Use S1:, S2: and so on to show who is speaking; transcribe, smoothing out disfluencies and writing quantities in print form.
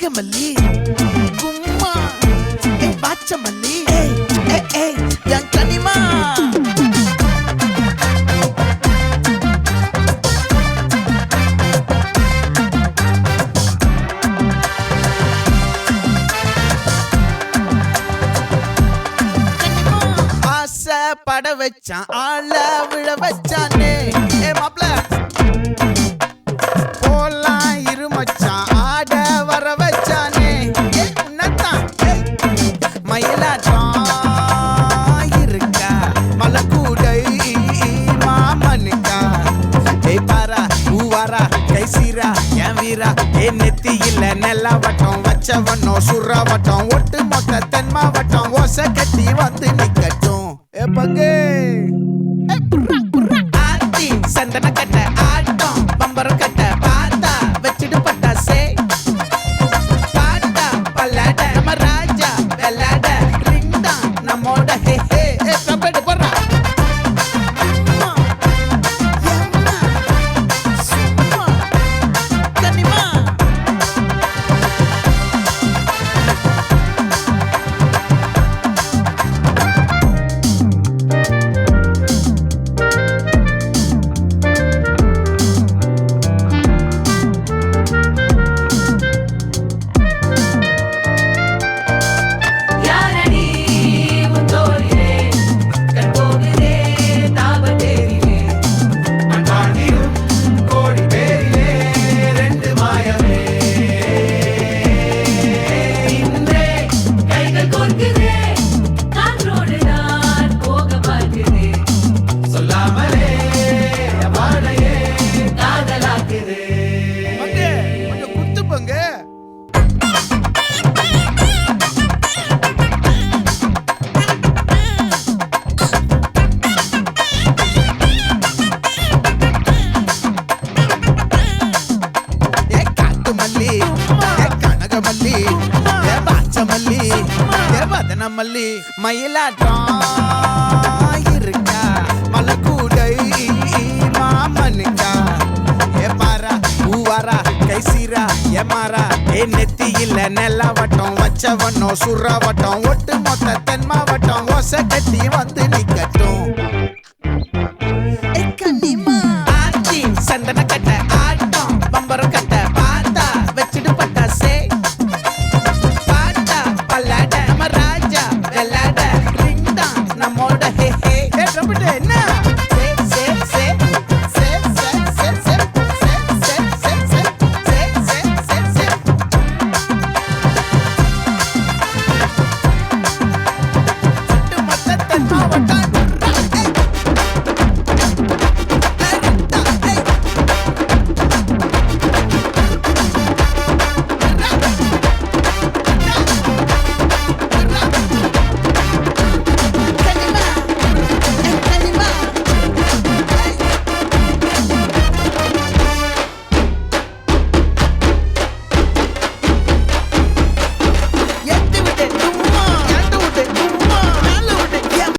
S1: நாகமல்லி கும்மா பாச்சமல்லி என் கனிமா ஆசை பட வச்சான் ஆள விழ வச்சானே மாப்ள நெத்தியில நெல்லாவட்டம் வச்சவனும் சுறாவட்டம் ஒட்டு மொத்த தென் மாவட்டம் ஓசை கட்டி வந்து நிக்கட்டும் பங்கு ஆத்தி சந்தன கட்ட ஆட்டம் பம்பரம் கட்ட பார்த்தா வச்சிட்டு பட்டாசே பாட்டா பல்லாட நம்ம ராஜா வெள்ளாட ரிங் தான் நம்மோட ஹே ஹே கபடி போடுறா மல்லி மயிலாட்டம் இருக்கா மலக்கூடை மாமனுக்கா பாரா பூவாரா கைசீரா ஏமாறா நெத்தியில நெல்லாவட்டம் வச்சவனோ சுறாவட்டம் ஒட்டு மொத்த தென் மாவட்டம் ஓசை கட்டி வந்து